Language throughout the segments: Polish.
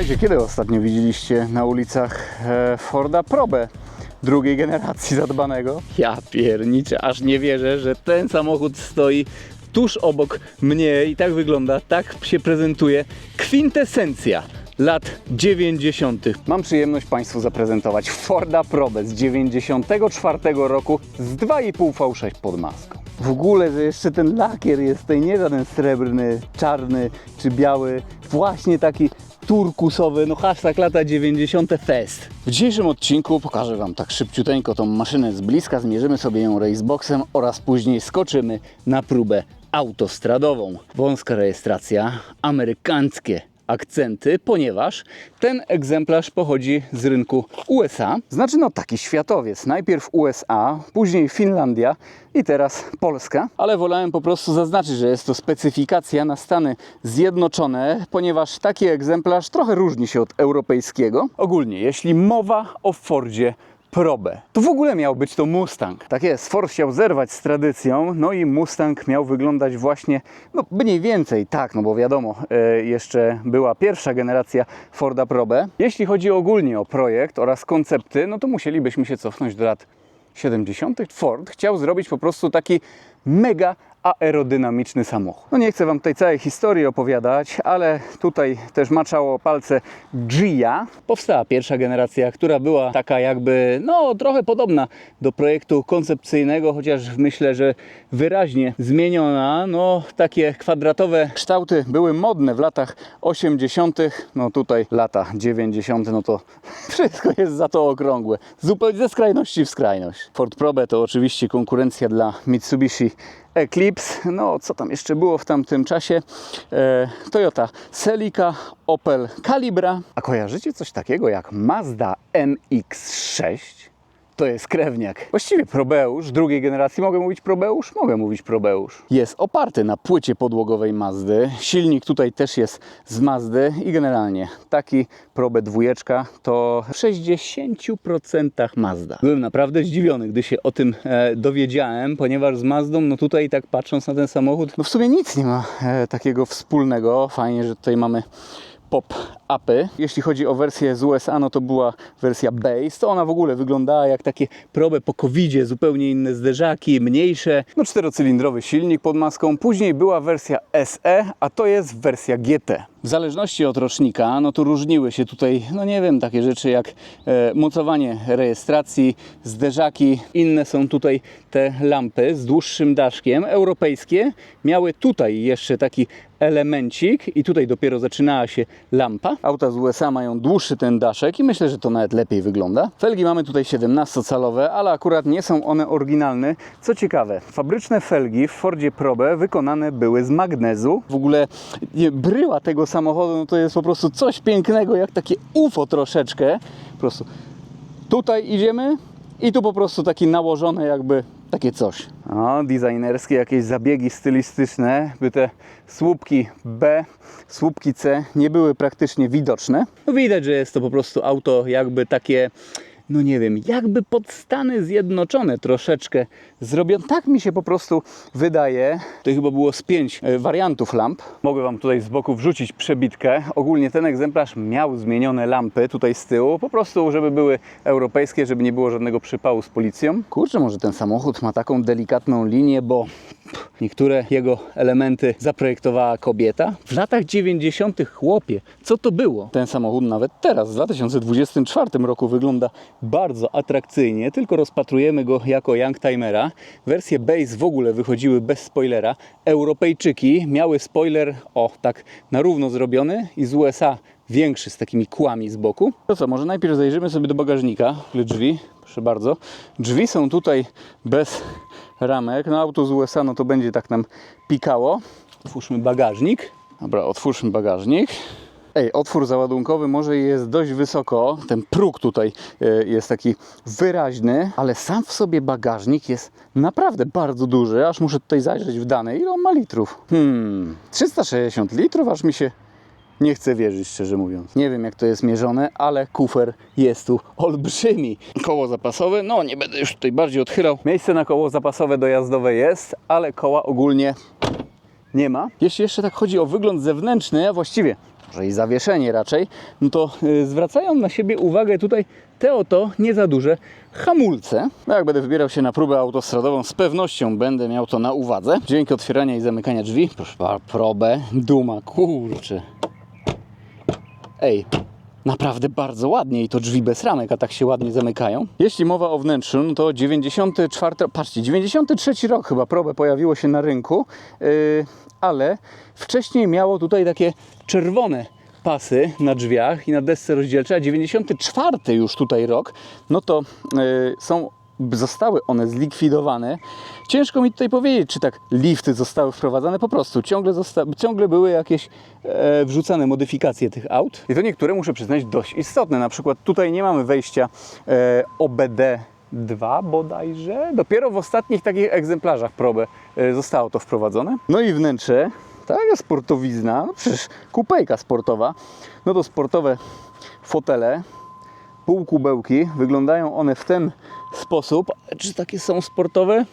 Słuchajcie, kiedy ostatnio widzieliście na ulicach Forda Probę drugiej generacji zadbanego? Ja pierniczę, aż nie wierzę, że ten samochód stoi tuż obok mnie i tak wygląda, tak się prezentuje kwintesencja lat 90. Mam przyjemność Państwu zaprezentować Forda Probę z 94 roku z 2,5 V6 pod maską. W ogóle, że jeszcze ten lakier jest tutaj nie żaden srebrny, czarny czy biały, właśnie taki turkusowy, no hashtag lata 90. fest. W dzisiejszym odcinku pokażę Wam tak szybciuteńko tą maszynę z bliska, zmierzymy sobie ją raceboxem oraz później skoczymy na próbę autostradową. Wąska rejestracja, amerykańskie akcenty, ponieważ ten egzemplarz pochodzi z rynku USA. Znaczy no taki światowiec. Najpierw USA, później Finlandia i teraz Polska. Ale wolałem po prostu zaznaczyć, że jest to specyfikacja na Stany Zjednoczone, ponieważ taki egzemplarz trochę różni się od europejskiego. Ogólnie, jeśli mowa o Fordzie Probę, to w ogóle miał być to Mustang. Tak jest, Ford chciał zerwać z tradycją, no i Mustang miał wyglądać właśnie, no mniej więcej tak, no bo wiadomo, jeszcze była pierwsza generacja Forda Probę. Jeśli chodzi ogólnie o projekt oraz koncepty, no to musielibyśmy się cofnąć do lat 70. Ford chciał zrobić po prostu taki mega aerodynamiczny samochód. No nie chcę Wam tutaj całej historii opowiadać, ale tutaj też maczało palce Ghia. Powstała pierwsza generacja, która była taka jakby, no trochę podobna do projektu koncepcyjnego, chociaż myślę, że wyraźnie zmieniona. No takie kwadratowe kształty były modne w latach 80. No tutaj lata 90. no to wszystko jest za to okrągłe. Zupełnie ze skrajności w skrajność. Ford Probę to oczywiście konkurencja dla Mitsubishi Eclipse, no co tam jeszcze było w tamtym czasie, Toyota Celica, Opel Calibra. A kojarzycie coś takiego jak Mazda MX-6? To jest krewniak. Właściwie Probeusz drugiej generacji, mogę mówić Probeusz? Mogę mówić Probeusz. Jest oparty na płycie podłogowej Mazdy. Silnik tutaj też jest z Mazdy i generalnie taki Probę dwójeczka to w 60% Mazda. Byłem naprawdę zdziwiony, gdy się o tym dowiedziałem, ponieważ z Mazdą, no tutaj tak patrząc na ten samochód, no w sumie nic nie ma takiego wspólnego. Fajnie, że tutaj mamy pop-upy. Jeśli chodzi o wersję z USA, no to była wersja Base, to ona w ogóle wyglądała jak takie Probę po covidzie, zupełnie inne zderzaki, mniejsze, no czterocylindrowy silnik pod maską. Później była wersja SE, a to jest wersja GT. W zależności od rocznika, no to różniły się tutaj, no nie wiem, takie rzeczy jak mocowanie rejestracji, zderzaki. Inne są tutaj te lampy z dłuższym daszkiem. Europejskie miały tutaj jeszcze taki elemencik i tutaj dopiero zaczynała się lampa. Auta z USA mają dłuższy ten daszek i myślę, że to nawet lepiej wygląda. Felgi mamy tutaj 17-calowe, ale akurat nie są one oryginalne. Co ciekawe, fabryczne felgi w Fordzie Probę wykonane były z magnezu. W ogóle bryła tego samochodu no to jest po prostu coś pięknego, jak takie UFO troszeczkę. Po prostu tutaj idziemy i tu po prostu taki nałożone jakby takie coś. O, designerskie jakieś zabiegi stylistyczne, by te słupki B, słupki C nie były praktycznie widoczne. No widać, że jest to po prostu auto jakby takie, no nie wiem, jakby pod Stany Zjednoczone troszeczkę zrobione. Tak mi się po prostu wydaje. To chyba było z 5 wariantów lamp. Mogę Wam tutaj z boku wrzucić przebitkę. Ogólnie ten egzemplarz miał zmienione lampy tutaj z tyłu, po prostu żeby były europejskie, żeby nie było żadnego przypału z policją. Kurczę, może ten samochód ma taką delikatną linię, bo niektóre jego elementy zaprojektowała kobieta. W latach 90. chłopie, co to było? Ten samochód nawet teraz, w 2024 roku wygląda bardzo atrakcyjnie, tylko rozpatrujemy go jako youngtimera. Wersje Base w ogóle wychodziły bez spoilera. Europejczyki miały spoiler, o tak na równo zrobiony i z USA większy z takimi kłami z boku. To co, może najpierw zajrzymy sobie do bagażnika, drzwi, proszę bardzo. Drzwi są tutaj bez ramek, no auto z USA no to będzie tak nam pikało. Otwórzmy bagażnik. Dobra, otwórzmy bagażnik. Otwór załadunkowy może jest dość wysoko, ten próg tutaj jest taki wyraźny, ale sam w sobie bagażnik jest naprawdę bardzo duży, aż muszę tutaj zajrzeć w dane, ile on ma litrów. 360 litrów, aż mi się nie chcę wierzyć, szczerze mówiąc. Nie wiem jak to jest mierzone, ale kufer jest tu olbrzymi. Koło zapasowe, no nie będę już tutaj bardziej odchylał. Miejsce na koło zapasowe dojazdowe jest, ale koła ogólnie nie ma. Jeśli jeszcze tak chodzi o wygląd zewnętrzny, a właściwie może i zawieszenie raczej, no to zwracają na siebie uwagę tutaj te oto nie za duże hamulce. No jak będę wybierał się na próbę autostradową, z pewnością będę miał to na uwadze. Dźwięk otwierania i zamykania drzwi. Proszę bardzo, probę, duma, kurczę. Ej, naprawdę bardzo ładnie i to drzwi bez ramek, a tak się ładnie zamykają. Jeśli mowa o wnętrzu, no to 94, patrzcie, 93 rok chyba probę pojawiło się na rynku, ale wcześniej miało tutaj takie czerwone pasy na drzwiach i na desce rozdzielczej, a 94 już tutaj rok, no to zostały one zlikwidowane. Ciężko mi tutaj powiedzieć, czy tak lifty zostały wprowadzane, po prostu ciągle były jakieś wrzucane modyfikacje tych aut. I to niektóre, muszę przyznać, dość istotne. Na przykład tutaj nie mamy wejścia OBD2 bodajże. Dopiero w ostatnich takich egzemplarzach probę zostało to wprowadzone. No i wnętrze, taka sportowizna, no przecież kupejka sportowa. No to sportowe fotele, półkubełki, wyglądają one w ten sposób. Czy takie są sportowe?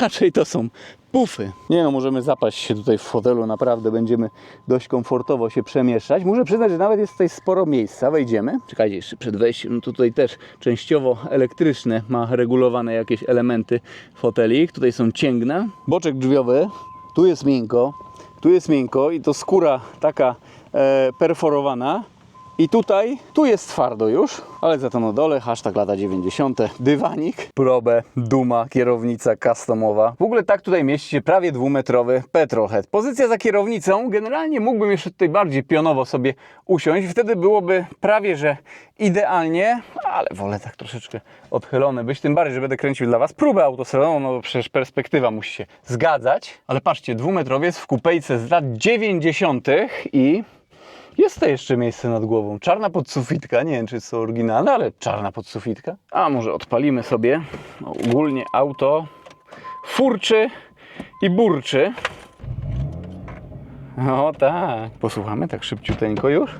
Raczej to są pufy. Nie no, możemy zapaść się tutaj w fotelu, naprawdę będziemy dość komfortowo się przemieszczać. Muszę przyznać, że nawet jest tutaj sporo miejsca. Wejdziemy. Czekajcie, jeszcze przed wejściem, no tutaj też częściowo elektryczne ma regulowane jakieś elementy fotelik. Tutaj są cięgna. Boczek drzwiowy, tu jest miękko i to skóra taka perforowana. I tutaj, tu jest twardo już, ale za to na dole, hashtag lata 90, dywanik, probę, duma, kierownica customowa. W ogóle tak tutaj mieści się prawie 2-metrowy petrolhead. Pozycja za kierownicą, generalnie mógłbym jeszcze tutaj bardziej pionowo sobie usiąść, wtedy byłoby prawie że idealnie, ale wolę tak troszeczkę odchylone być, tym bardziej, że będę kręcił dla Was próbę autostradową, no bo przecież perspektywa musi się zgadzać. Ale patrzcie, 2-metrowiec w kupejce z lat 90. i jest to jeszcze miejsce nad głową. Czarna podsufitka, nie wiem czy jest to oryginalne, ale czarna podsufitka. A może odpalimy sobie ogólnie auto furczy i burczy. O tak, posłuchamy tak szybciuteńko już.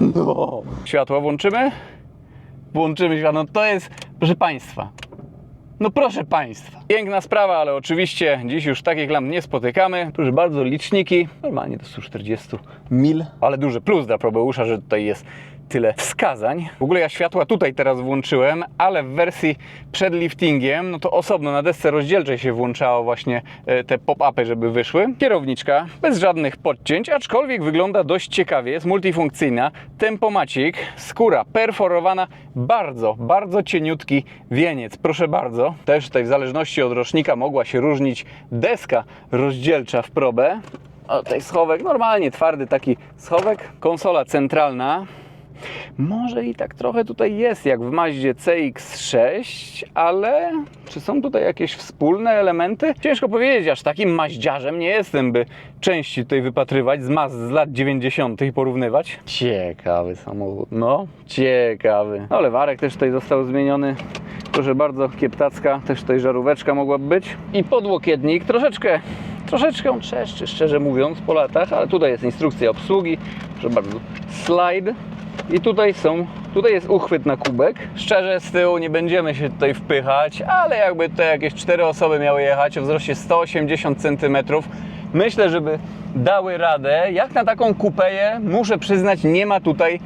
No. Światło włączymy? Włączymy światło, no to jest, proszę Państwa. No proszę Państwa, piękna sprawa, ale oczywiście dziś już takich lamp nie spotykamy. Proszę bardzo, liczniki, normalnie do 140 mil, ale duży plus dla probeusza, że tutaj jest tyle wskazań. W ogóle ja światła tutaj teraz włączyłem, ale w wersji przed liftingiem, no to osobno na desce rozdzielczej się włączało właśnie te pop-upy, żeby wyszły. Kierowniczka bez żadnych podcięć, aczkolwiek wygląda dość ciekawie, jest multifunkcyjna. Tempomacik, skóra perforowana, bardzo, bardzo cieniutki wieniec, proszę bardzo. Też tutaj w zależności od rocznika mogła się różnić deska rozdzielcza w probę. O, tutaj schowek, normalnie twardy taki schowek. Konsola centralna. Może i tak trochę tutaj jest jak w Mazdzie CX-6, ale czy są tutaj jakieś wspólne elementy? Ciężko powiedzieć, aż takim maździarzem nie jestem, by części tutaj wypatrywać z Mazd z lat 90. i porównywać. Ciekawy samochód, no ciekawy. No lewarek też tutaj został zmieniony. Proszę bardzo, kieptacka, też tutaj żaróweczka mogłaby być. I podłokietnik troszeczkę on trzeszczy, szczerze mówiąc, po latach, ale tutaj jest instrukcja obsługi. Proszę bardzo, slide. I tutaj jest uchwyt na kubek. Szczerze z tyłu nie będziemy się tutaj wpychać, ale jakby tutaj jakieś 4 osoby miały jechać o wzroście 180 cm, myślę, żeby dały radę. Jak na taką kupeję, muszę przyznać, nie ma tutaj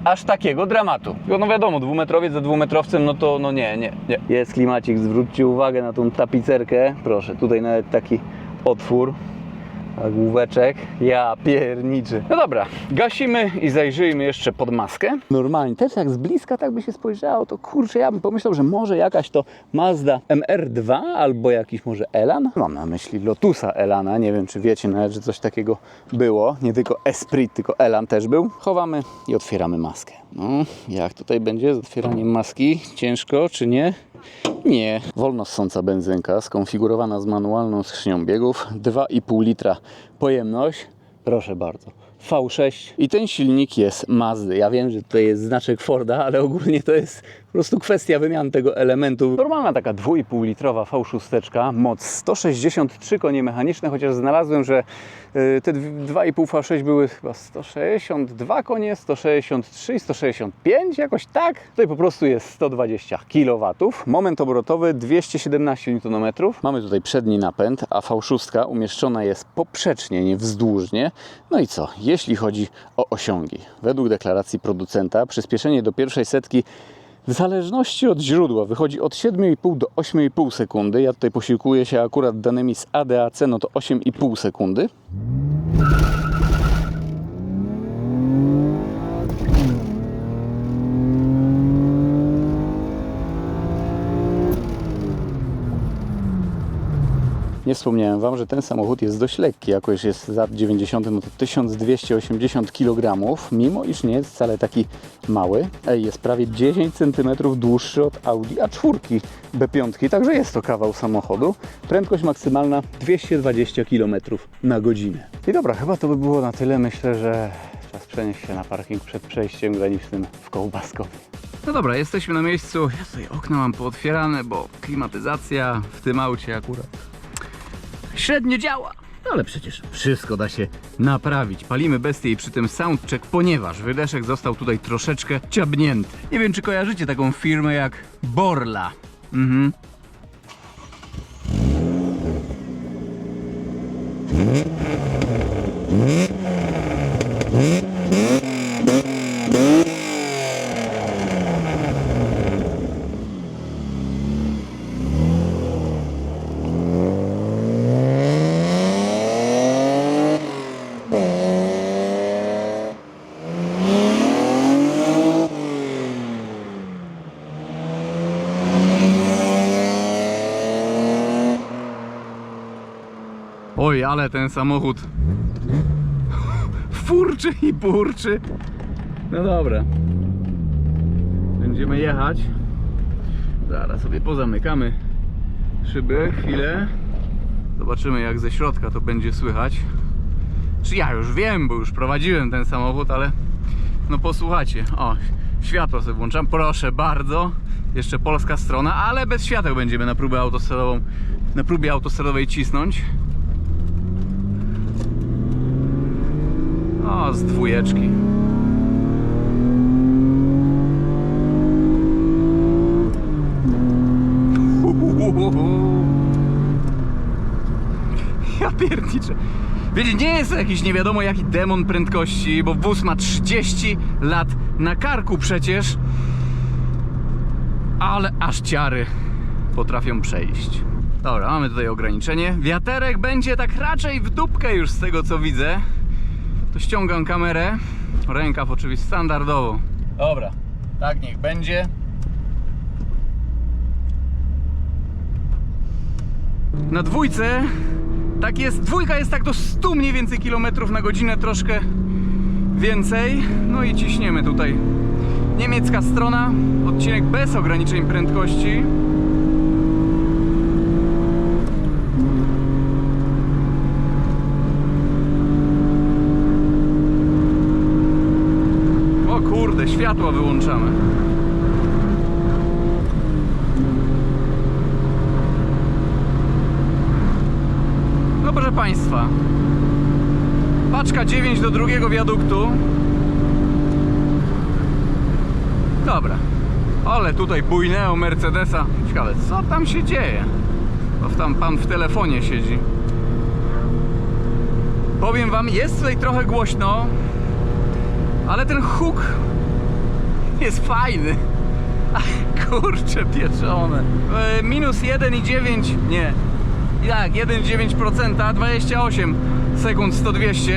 aż takiego dramatu. No wiadomo, 2-metrowiec za 2-metrowcem, no to no nie. Jest klimacik, zwróćcie uwagę na tą tapicerkę. Proszę, tutaj nawet taki otwór. Główeczek, ja pierniczy. No dobra, gasimy i zajrzyjmy jeszcze pod maskę. Normalnie, też jak z bliska tak by się spojrzało, to kurczę, ja bym pomyślał, że może jakaś to Mazda MR2 albo jakiś może Elan. Mam na myśli Lotusa Elana, nie wiem czy wiecie nawet, że coś takiego było. Nie tylko Esprit, tylko Elan też był. Chowamy i otwieramy maskę. No, jak tutaj będzie z otwieraniem maski? Ciężko czy nie? Nie. Wolno ssąca benzynka, skonfigurowana z manualną skrzynią biegów, 2,5 litra pojemność. Proszę bardzo. V6 i ten silnik jest Mazdy. Ja wiem, że to jest znaczek Forda, ale ogólnie to jest po prostu kwestia wymian tego elementu. Normalna taka 2,5 litrowa V6, moc 163 konie mechaniczne, chociaż znalazłem, że te 2,5 V6 były chyba 162 konie, 163 i 165, jakoś tak. Tutaj po prostu jest 120 kW. Moment obrotowy 217 Nm. Mamy tutaj przedni napęd, a V6 umieszczona jest poprzecznie, nie wzdłużnie. No i co, jeśli chodzi o osiągi? Według deklaracji producenta przyspieszenie do pierwszej setki w zależności od źródła wychodzi od 7,5 do 8,5 sekundy. Ja tutaj posiłkuję się akurat danymi z ADAC, no to 8,5 sekundy. Nie wspomniałem Wam, że ten samochód jest dość lekki, jako iż jest z lat 90, no to 1280 kg, mimo iż nie jest wcale taki mały. Jest prawie 10 cm dłuższy od Audi A4 B5, także jest to kawał samochodu. Prędkość maksymalna 220 km na godzinę. I dobra, chyba to by było na tyle. Myślę, że czas przenieść się na parking przed przejściem granicznym w Kołbaskowie. No dobra, jesteśmy na miejscu. Ja tutaj okna mam pootwierane, bo klimatyzacja w tym aucie akurat średnio działa. Ale przecież wszystko da się naprawić. Palimy bestię i przy tym soundcheck, ponieważ wydeszek został tutaj troszeczkę ciabnięty. Nie wiem, czy kojarzycie taką firmę jak Borla. Oj, ale ten samochód furczy i burczy. No dobra, będziemy jechać. Zaraz sobie pozamykamy szyby, chwilę. Zobaczymy, jak ze środka to będzie słychać. Czy ja już wiem, bo już prowadziłem ten samochód, ale no posłuchajcie. O, światło sobie włączam, proszę bardzo. Jeszcze polska strona, ale bez świateł będziemy na próbie autostradowej cisnąć. O, z dwójeczki. Ja pierniczę. Wiecie, nie jest to jakiś nie wiadomo jaki demon prędkości, bo wóz ma 30 lat na karku przecież. Ale aż ciary potrafią przejść. Dobra, mamy tutaj ograniczenie. Wiaterek będzie tak raczej w dupkę już z tego co widzę. To ściągam kamerę. Rękaw oczywiście standardowo. Dobra, tak niech będzie. Na dwójce tak jest, dwójka jest tak do 100 mniej więcej kilometrów na godzinę, troszkę więcej. No i ciśniemy tutaj. Niemiecka strona, odcinek bez ograniczeń prędkości. O kurde, światła wyłączamy. No proszę Państwa, paczka 9 do drugiego wiaduktu. Dobra, ale tutaj bujnęło Mercedesa. Ciekawe, co tam się dzieje? Bo tam pan w telefonie siedzi. Powiem wam, jest tutaj trochę głośno, ale ten huk jest fajny. Kurczę pieczone. Minus 1,9, nie. Jak, 1,9%, 28 sekund 100-200.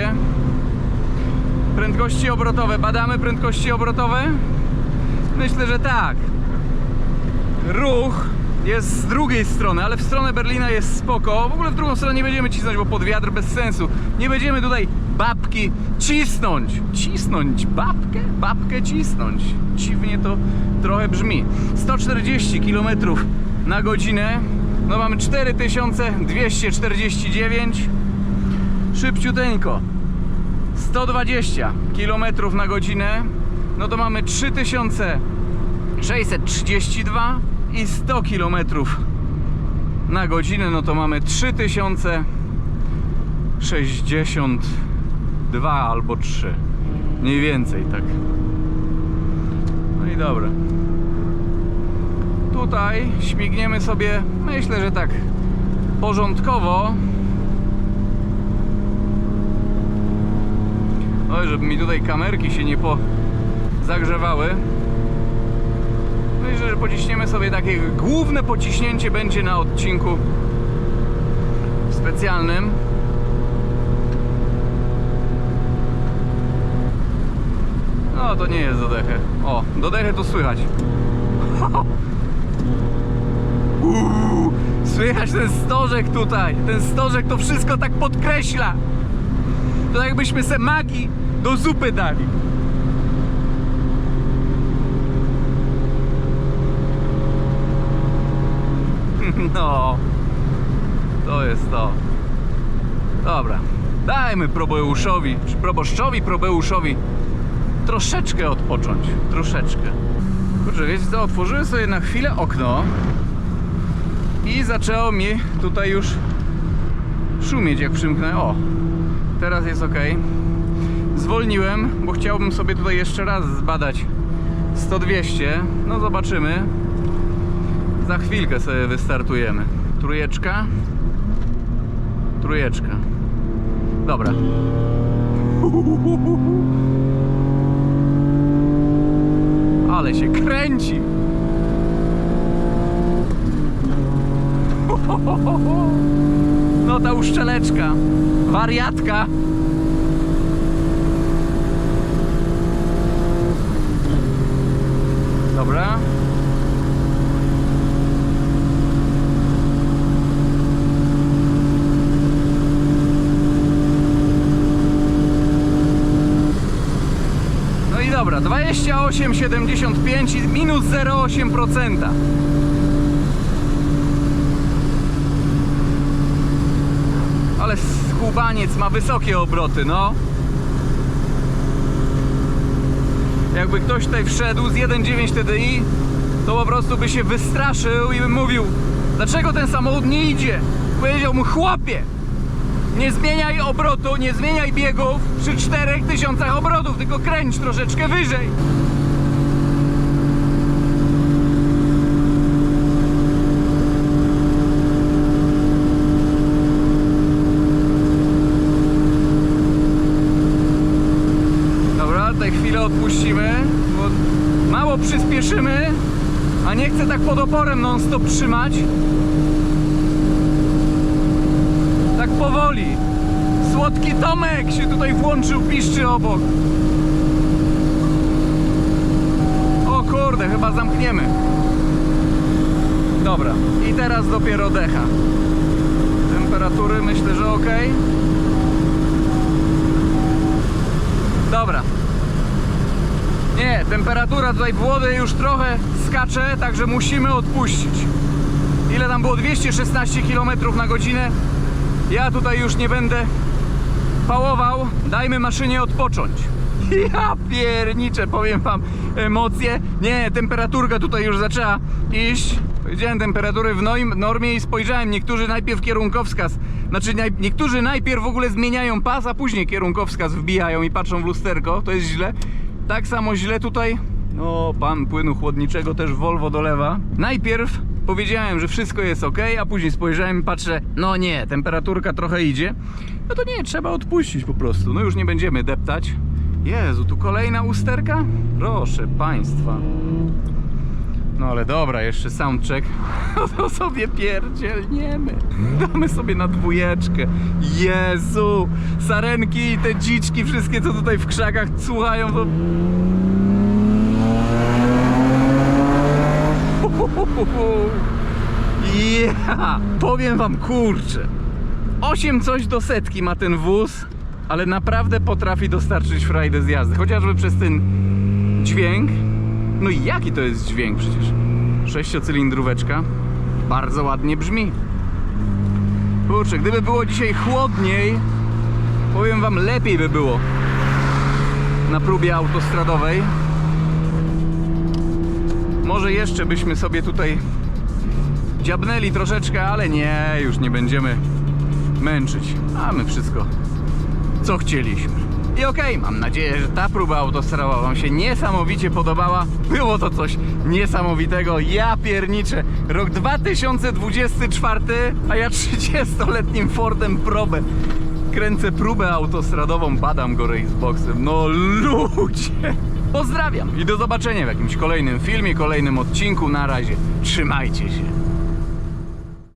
Prędkości obrotowe, badamy prędkości obrotowe? Myślę, że tak. Ruch jest z drugiej strony, ale w stronę Berlina jest spoko. W ogóle w drugą stronę nie będziemy cisnąć, bo pod wiatr bez sensu. Nie będziemy tutaj babki cisnąć. Cisnąć babkę? Babkę cisnąć. Dziwnie to trochę brzmi. 140 km na godzinę. No mamy 4249. Szybciuteńko. 120 km na godzinę, no to mamy 3632 i 100 km na godzinę, no to mamy 3062 albo 3, mniej więcej tak. No i dobra. Tutaj śmigniemy sobie, myślę, że tak porządkowo. Oj, żeby mi tutaj kamerki się nie zagrzewały. Myślę, że pociśniemy sobie takie główne pociśnięcie będzie na odcinku specjalnym. No to nie jest dodechę. O, dodechę to słychać. Słychać ten stożek tutaj. Ten stożek to wszystko tak podkreśla. To jakbyśmy se magii do zupy dali. No, to jest to. Dobra, dajmy proboszczowi troszeczkę odpocząć. Troszeczkę. Kurczę, wiecie co? Otworzyłem sobie na chwilę okno i zaczęło mi tutaj już szumieć, jak przymknę. O, teraz jest ok. Zwolniłem, bo chciałbym sobie tutaj jeszcze raz zbadać 100-200. No zobaczymy. Za chwilkę sobie wystartujemy. Trójeczka. Trójeczka. Dobra. Ale się kręci. No ta uszczeleczka. Wariatka. Dobra. No i dobra, 28,75 i minus 0,8%. Ale skubaniec ma wysokie obroty, no. Jakby ktoś tutaj wszedł z 1.9 TDI, to po prostu by się wystraszył i by mówił: dlaczego ten samochód nie idzie? Powiedział mu: chłopie, nie zmieniaj obrotu, nie zmieniaj biegów przy 4000 obrotów, tylko kręć troszeczkę wyżej. Dobra, tutaj chwilę odpuścimy, bo mało przyspieszymy, a nie chcę tak pod oporem non stop trzymać. Tak powoli. Słodki Tomek się tutaj włączył, piszczy obok. O kurde, chyba zamkniemy. Dobra, i teraz dopiero decha. Temperatury myślę, że ok. Dobra. Nie, temperatura tutaj wody już trochę skacze, także musimy odpuścić. Ile tam było? 216 km na godzinę. Ja tutaj już nie będę pałował. Dajmy maszynie odpocząć. Ja pierniczę, powiem wam, emocje. Nie, temperaturka tutaj już zaczęła iść. Powiedziałem temperatury w normie i spojrzałem. Niektórzy najpierw kierunkowskaz, znaczy niektórzy najpierw w ogóle zmieniają pas, a później kierunkowskaz wbijają i patrzą w lusterko. To jest źle. Tak samo źle tutaj. No, pan płynu chłodniczego też Volvo dolewa. Najpierw powiedziałem, że wszystko jest ok, a później spojrzałem i patrzę, no nie, temperaturka trochę idzie. No to nie, trzeba odpuścić po prostu. No już nie będziemy deptać. Jezu, tu kolejna usterka? Proszę państwa. No ale dobra, jeszcze soundcheck. No to sobie pierdzielniemy. Damy sobie na dwójeczkę. Jezu, sarenki i te dziczki, wszystkie co tutaj w krzakach słuchają, to... Yeah. Powiem wam, kurczę, 8 coś do setki ma ten wóz, ale naprawdę potrafi dostarczyć frajdę z jazdy, chociażby przez ten dźwięk. No i jaki to jest dźwięk przecież? 6-cylindróweczka bardzo ładnie brzmi. Kurczę, gdyby było dzisiaj chłodniej, powiem wam, lepiej by było. na próbie autostradowej. Może jeszcze byśmy sobie tutaj dziabnęli troszeczkę, ale nie, już nie będziemy męczyć. Mamy wszystko, co chcieliśmy. I okej, mam nadzieję, że ta próba autostradowa wam się niesamowicie podobała. Było to coś niesamowitego. Ja pierniczę. Rok 2024, a ja 30-letnim Fordem Probę kręcę próbę autostradową, badam go raceboxem. No ludzie! Pozdrawiam i do zobaczenia w jakimś kolejnym filmie, kolejnym odcinku. Na razie, trzymajcie się.